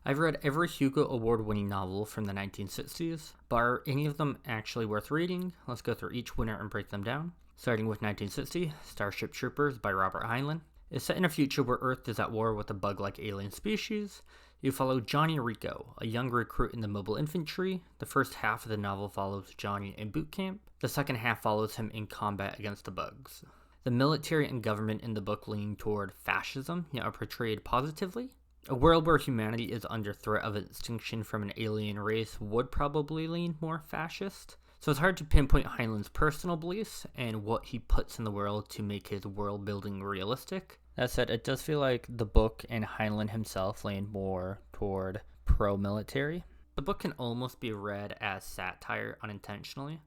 I've read every Hugo Award winning novel from the 1960s, but are any of them actually worth reading? Let's go through each winner and break them down. Starting with 1960, Starship Troopers by Robert Heinlein. It's set in a future where Earth is at war with a bug-like alien species. You follow Johnny Rico, a young recruit in the mobile infantry. The first half of the novel follows Johnny in boot camp. The second half follows him in combat against the bugs. The military and government in the book lean toward fascism, yet are portrayed positively. A world where humanity is under threat of extinction from an alien race would probably lean more fascist. So it's hard to pinpoint Heinlein's personal beliefs and what he puts in the world to make his world building realistic. That said, it does feel like the book and Heinlein himself lean more toward pro-military. The book can almost be read as satire unintentionally,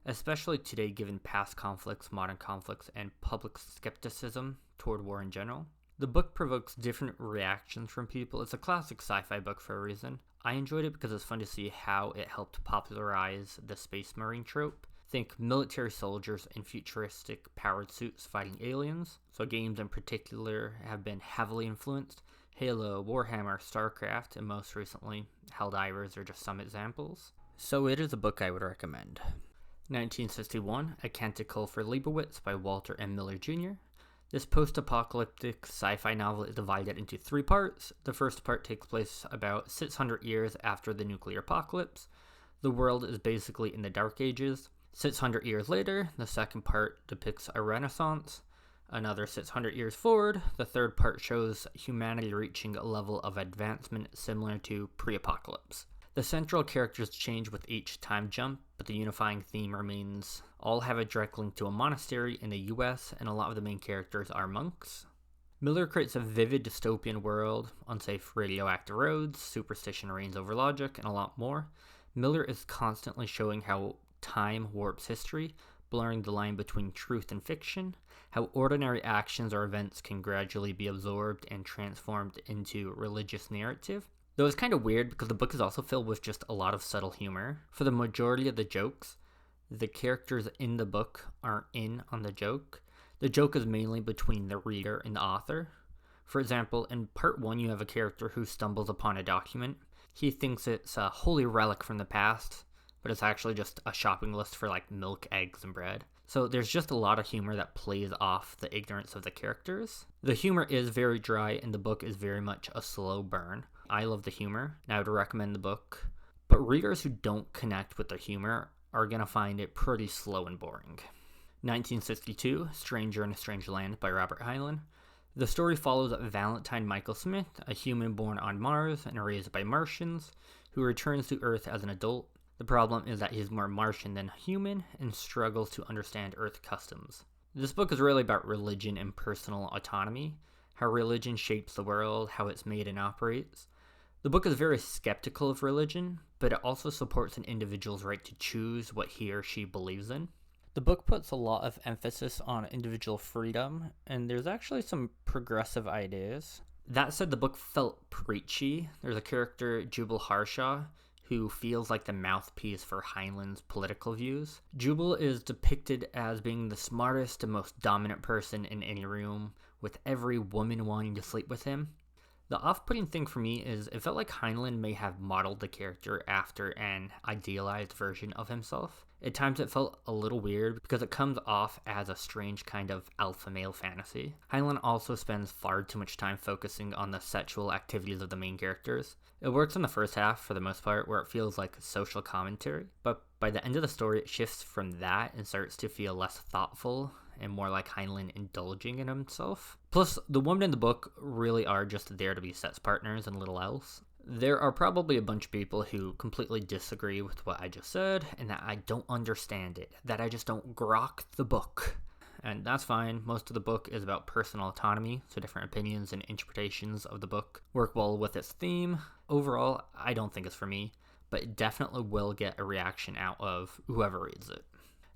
especially today given past conflicts, modern conflicts, and public skepticism toward war in general. The book provokes different reactions from people. It's a classic sci-fi book for a reason. I enjoyed it because it's fun to see how it helped popularize the space marine trope. Think military soldiers in futuristic powered suits fighting aliens. So games in particular have been heavily influenced. Halo, Warhammer, StarCraft, and most recently Helldivers are just some examples. So it is a book I would recommend. 1961, A Canticle for Leibowitz by Walter M. Miller Jr. This post-apocalyptic sci-fi novel is divided into 3 parts. The first part takes place about 600 years after the nuclear apocalypse. The world is basically in the Dark Ages. 600 years later, the second part depicts a renaissance. Another 600 years forward, the third part shows humanity reaching a level of advancement similar to pre-apocalypse. The central characters change with each time jump, but the unifying theme remains. All have a direct link to a monastery in the US, and a lot of the main characters are monks. Miller creates a vivid dystopian world, unsafe radioactive roads, superstition reigns over logic, and a lot more. Miller is constantly showing how time warps history, blurring the line between truth and fiction, how ordinary actions or events can gradually be absorbed and transformed into religious narrative. Though it's kind of weird because the book is also filled with just a lot of subtle humor. For the majority of the jokes, the characters in the book aren't in on the joke. The joke is mainly between the reader and the author. For example, in part 1 you have a character who stumbles upon a document. He thinks it's a holy relic from the past, but it's actually just a shopping list for like milk, eggs, and bread. So there's just a lot of humor that plays off the ignorance of the characters. The humor is very dry and the book is very much a slow burn. I love the humor, and I would recommend the book. But readers who don't connect with the humor are going to find it pretty slow and boring. 1962, Stranger in a Strange Land by Robert Heinlein. The story follows Valentine Michael Smith, a human born on Mars and raised by Martians, who returns to Earth as an adult. The problem is that he's more Martian than human and struggles to understand Earth customs. This book is really about religion and personal autonomy, how religion shapes the world, how it's made and operates. The book is very skeptical of religion, but it also supports an individual's right to choose what he or she believes in. The book puts a lot of emphasis on individual freedom, and there's actually some progressive ideas. That said, the book felt preachy. There's a character, Jubal Harshaw, who feels like the mouthpiece for Heinlein's political views. Jubal is depicted as being the smartest and most dominant person in any room, with every woman wanting to sleep with him. The off-putting thing for me is it felt like Heinlein may have modeled the character after an idealized version of himself. At times it felt a little weird because it comes off as a strange kind of alpha male fantasy. Heinlein also spends far too much time focusing on the sexual activities of the main characters. It works in the first half for the most part, where it feels like social commentary, but by the end of the story it shifts from that and starts to feel less thoughtful and more like Heinlein indulging in himself. Plus, the women in the book really are just there to be sex partners and little else. There are probably a bunch of people who completely disagree with what I just said, and that I don't understand it, that I just don't grok the book. And that's fine. Most of the book is about personal autonomy, so different opinions and interpretations of the book work well with its theme. Overall, I don't think it's for me, but it definitely will get a reaction out of whoever reads it.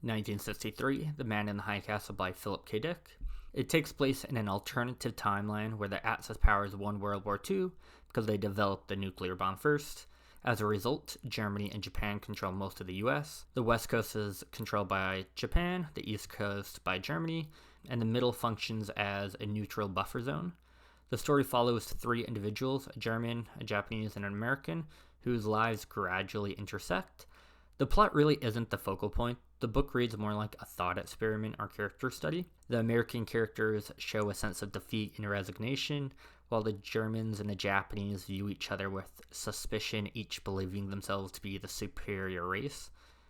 1963, The Man in the High Castle by Philip K. Dick. It takes place in an alternative timeline where the Axis powers won World War II because they developed the nuclear bomb first. As a result, Germany and Japan control most of the US. The West Coast is controlled by Japan, the East Coast by Germany, and the middle functions as a neutral buffer zone. The story follows three individuals, a German, a Japanese, and an American, whose lives gradually intersect. The plot really isn't the focal point. The book reads more like a thought experiment or character study. The American characters show a sense of defeat and resignation, while the Germans and the Japanese view each other with suspicion, each believing themselves to be the superior race.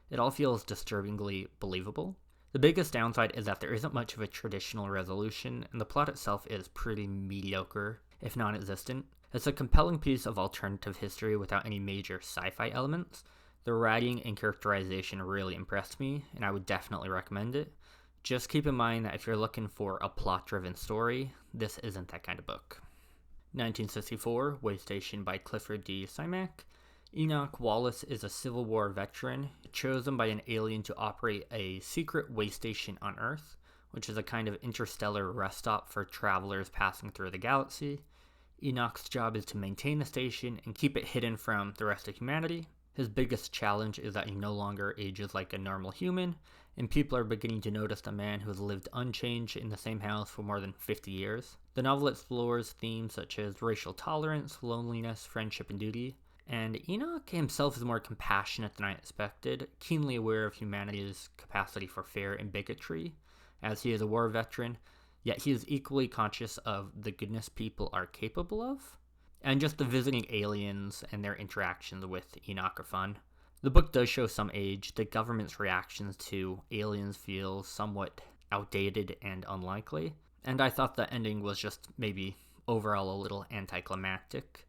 It all feels disturbingly believable. The biggest downside is that there isn't much of a traditional resolution, and the plot itself is pretty mediocre, if non-existent. It's a compelling piece of alternative history without any major sci-fi elements. The writing and characterization really impressed me, and I would definitely recommend it. Just keep in mind that if you're looking for a plot-driven story, this isn't that kind of book. 1964, Waystation by Clifford D. Simak. Enoch Wallace is a Civil War veteran chosen by an alien to operate a secret way station on Earth, which is a kind of interstellar rest stop for travelers passing through the galaxy. Enoch's job is to maintain the station and keep it hidden from the rest of humanity. His biggest challenge is that he no longer ages like a normal human, and people are beginning to notice the man who has lived unchanged in the same house for more than 50 years. The novel explores themes such as racial tolerance, loneliness, friendship, and duty. And Enoch himself is more compassionate than I expected, keenly aware of humanity's capacity for fear and bigotry, as he is a war veteran, yet he is equally conscious of the goodness people are capable of. And just the visiting aliens and their interactions with Enoch are fun. The book does show some age. The government's reactions to aliens feel somewhat outdated and unlikely, and I thought the ending was just maybe overall a little anticlimactic.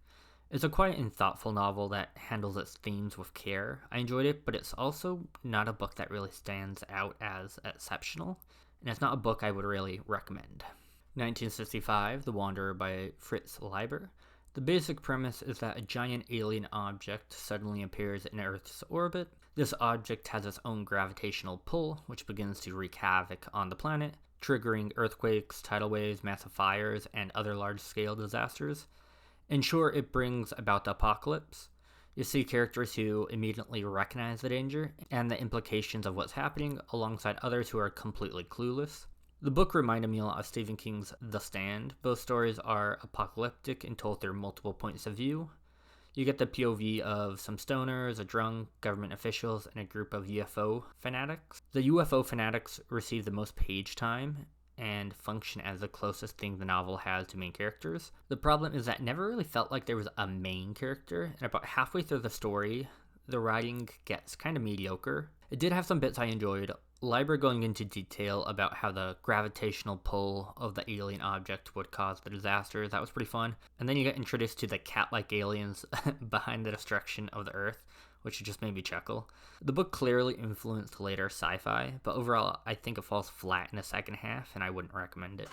It's a quiet and thoughtful novel that handles its themes with care. I enjoyed it, but it's also not a book that really stands out as exceptional, and it's not a book I would really recommend. 1965, The Wanderer by Fritz Leiber. The basic premise is that a giant alien object suddenly appears in Earth's orbit. This object has its own gravitational pull, which begins to wreak havoc on the planet, triggering earthquakes, tidal waves, massive fires, and other large-scale disasters. In short, it brings about the apocalypse. You see characters who immediately recognize the danger and the implications of what's happening, alongside others who are completely clueless. The book reminded me a lot of Stephen King's The Stand. Both stories are apocalyptic and told through multiple points of view. You get the POV of some stoners, a drunk, government officials, and a group of UFO fanatics. The UFO fanatics receive the most page time and function as the closest thing the novel has to main characters. The problem is that it never really felt like there was a main character, and about halfway through the story, the writing gets kind of mediocre. It did have some bits I enjoyed. Leiber going into detail about how the gravitational pull of the alien object would cause the disasters. That was pretty fun. And then you get introduced to the cat-like aliens behind the destruction of the Earth, which just made me chuckle. The book clearly influenced later sci-fi, but overall I think it falls flat in the second half, and I wouldn't recommend it.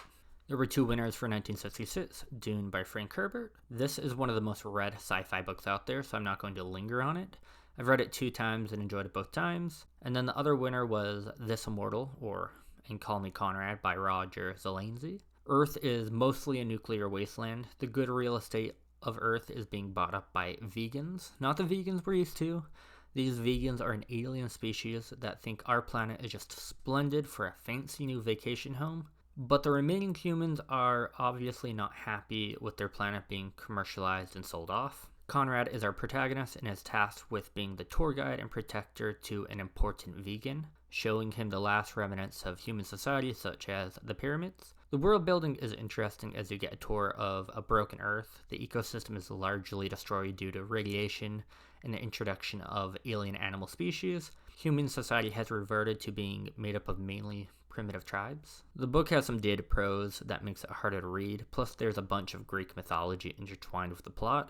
There were two winners for 1966, Dune by Frank Herbert. This is one of the most read sci-fi books out there, so I'm not going to linger on it. I've read it 2 times and enjoyed it both times. And then the other winner was This Immortal, or And Call Me Conrad by Roger Zelazny. Earth is mostly a nuclear wasteland. The good real estate of Earth is being bought up by vegans. Not the vegans we're used to. These vegans are an alien species that think our planet is just splendid for a fancy new vacation home. But the remaining humans are obviously not happy with their planet being commercialized and sold off. Conrad is our protagonist and is tasked with being the tour guide and protector to an important vegan, showing him the last remnants of human society such as the pyramids. The world building is interesting as you get a tour of a broken Earth. The ecosystem is largely destroyed due to radiation and the introduction of alien animal species. Human society has reverted to being made up of mainly primitive tribes. The book has some dated prose that makes it harder to read, plus there's a bunch of Greek mythology intertwined with the plot.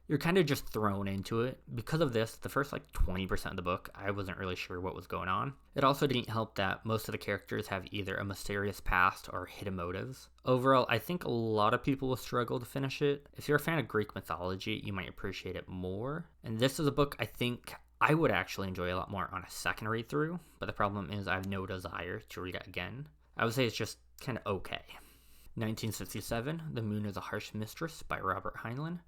You're kind of just thrown into it. Because of this, the first 20% of the book, I wasn't really sure what was going on. It also didn't help that most of the characters have either a mysterious past or hidden motives. Overall, I think a lot of people will struggle to finish it. If you're a fan of Greek mythology, you might appreciate it more. And this is a book I think I would actually enjoy a lot more on a second read through, but the problem is I have no desire to read it again. I would say it's just kind of okay. 1967, The Moon is a Harsh Mistress by Robert Heinlein.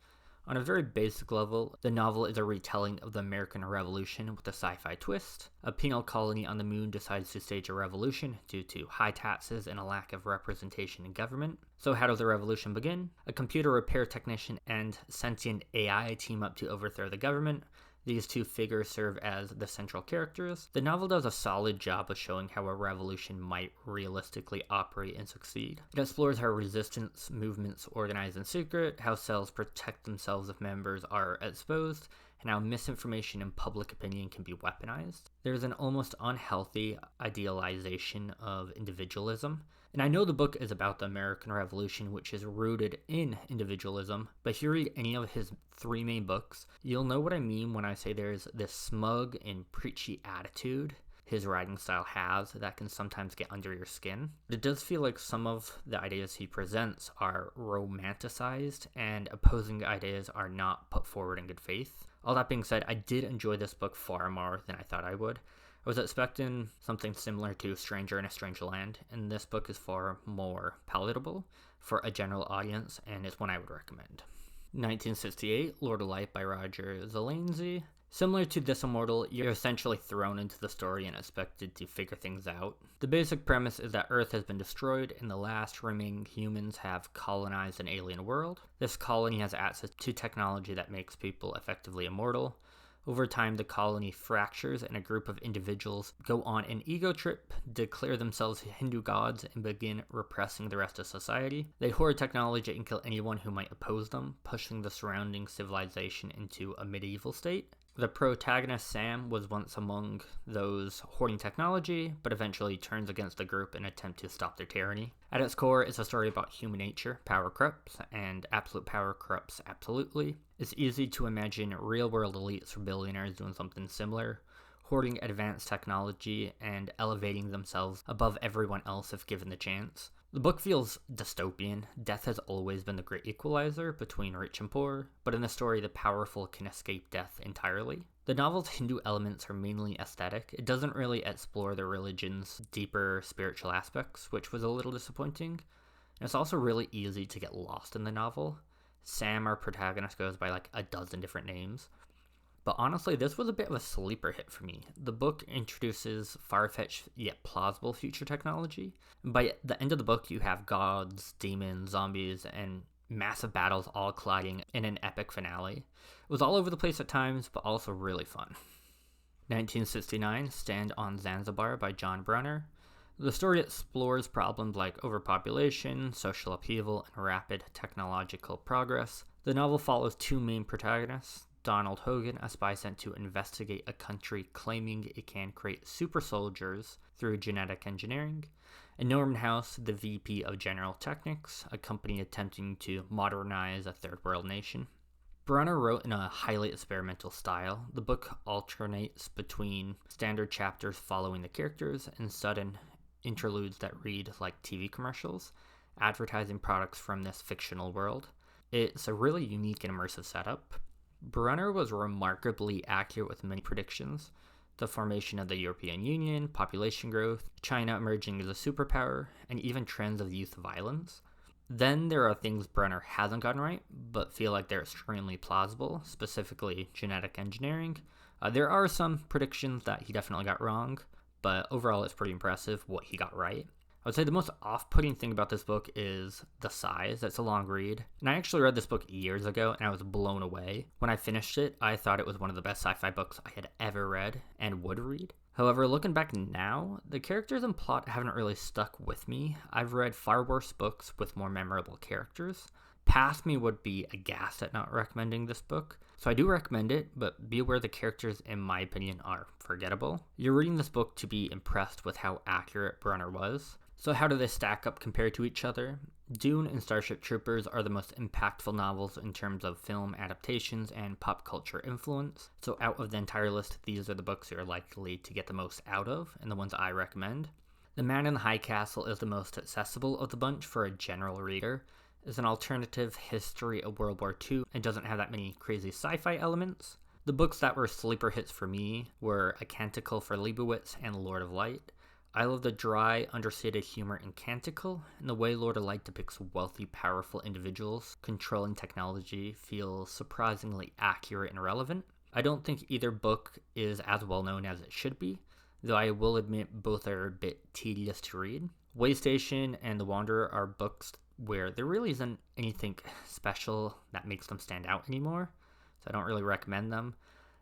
On a very basic level, the novel is a retelling of the American Revolution with a sci-fi twist. A penal colony on the moon decides to stage a revolution due to high taxes and a lack of representation in government. So how does the revolution begin? A computer repair technician and sentient AI team up to overthrow the government. These two figures serve as the central characters. The novel does a solid job of showing how a revolution might realistically operate and succeed. It explores how resistance movements organize in secret, how cells protect themselves if members are exposed, and how misinformation and public opinion can be weaponized. There's an almost unhealthy idealization of individualism. And I know the book is about the American Revolution, which is rooted in individualism, but if you read any of his 3 main books, you'll know what I mean when I say there's this smug and preachy attitude his writing style has that can sometimes get under your skin. It does feel like some of the ideas he presents are romanticized and opposing ideas are not put forward in good faith. All that being said, I did enjoy this book far more than I thought I would. I was expecting something similar to Stranger in a Strange Land, and this book is far more palatable for a general audience, and it's one I would recommend. 1968, Lord of Light by Roger Zelazny. Similar to this Immortal, you're essentially thrown into the story and expected to figure things out. The basic premise is that Earth has been destroyed and the last remaining humans have colonized an alien world. This colony has access to technology that makes people effectively immortal. Over time, the colony fractures and a group of individuals go on an ego trip, declare themselves Hindu gods, and begin repressing the rest of society. They hoard technology and kill anyone who might oppose them, pushing the surrounding civilization into a medieval state. The protagonist, Sam, was once among those hoarding technology, but eventually turns against the group in an attempt to stop their tyranny. At its core, it's a story about human nature, power corrupts, and absolute power corrupts absolutely. It's easy to imagine real-world elites or billionaires doing something similar, hoarding advanced technology and elevating themselves above everyone else if given the chance. The book feels dystopian. Death has always been the great equalizer between rich and poor, but in the story, the powerful can escape death entirely. The novel's Hindu elements are mainly aesthetic. It doesn't really explore the religion's deeper spiritual aspects, which was a little disappointing. And it's also really easy to get lost in the novel. Sam, our protagonist, goes by like a dozen different names. But honestly, this was a bit of a sleeper hit for me. The book introduces far-fetched yet plausible future technology. By the end of the book, you have gods, demons, zombies, and massive battles all colliding in an epic finale. It was all over the place at times, but also really fun. 1969, Stand on Zanzibar by John Brunner. The story explores problems like overpopulation, social upheaval, and rapid technological progress. The novel follows 2 main protagonists. Donald Hogan, a spy sent to investigate a country claiming it can create super soldiers through genetic engineering, and Norman House, the VP of General Technics, a company attempting to modernize a third world nation. Brunner wrote in a highly experimental style. The book alternates between standard chapters following the characters and sudden interludes that read like TV commercials, advertising products from this fictional world. It's a really unique and immersive setup. Brunner was remarkably accurate with many predictions. The formation of the European Union, population growth, China emerging as a superpower, and even trends of youth violence. Then there are things Brunner hasn't gotten right, but feel like they're extremely plausible, specifically genetic engineering. There are some predictions that he definitely got wrong, but overall it's pretty impressive what he got right. I would say the most off-putting thing about this book is the size. It's a long read. And I actually read this book years ago and I was blown away. When I finished it, I thought it was one of the best sci-fi books I had ever read and would read. However, looking back now, the characters and plot haven't really stuck with me. I've read far worse books with more memorable characters. Past me would be aghast at not recommending this book. So I do recommend it, but be aware the characters, in my opinion, are forgettable. You're reading this book to be impressed with how accurate Brunner was. So how do they stack up compared to each other? Dune and Starship Troopers are the most impactful novels in terms of film adaptations and pop culture influence. So out of the entire list, these are the books you're likely to get the most out of, and the ones I recommend. The Man in the High Castle is the most accessible of the bunch for a general reader. It's an alternative history of World War II and doesn't have that many crazy sci-fi elements. The books that were sleeper hits for me were A Canticle for Leibowitz and Lord of Light. I love the dry, understated humor in Canticle, and the way Lord of Light depicts wealthy, powerful individuals controlling technology feels surprisingly accurate and relevant. I don't think either book is as well known as it should be, though I will admit both are a bit tedious to read. Waystation and The Wanderer are books where there really isn't anything special that makes them stand out anymore, so I don't really recommend them.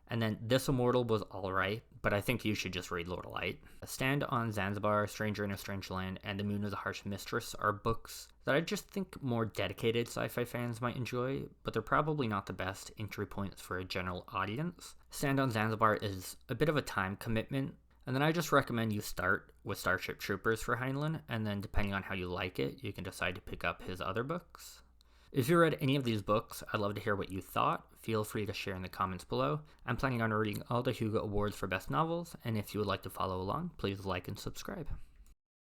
And then This Immortal was alright, but I think you should just read Lord of Light. Stand on Zanzibar, Stranger in a Strange Land, and The Moon is a Harsh Mistress are books that I just think more dedicated sci-fi fans might enjoy, but they're probably not the best entry points for a general audience. Stand on Zanzibar is a bit of a time commitment, and then I just recommend you start with Starship Troopers for Heinlein, and then depending on how you like it, you can decide to pick up his other books. If you read any of these books, I'd love to hear what you thought. Feel free to share in the comments below. I'm planning on reading all the Hugo Awards for Best Novels, and if you would like to follow along, please like and subscribe.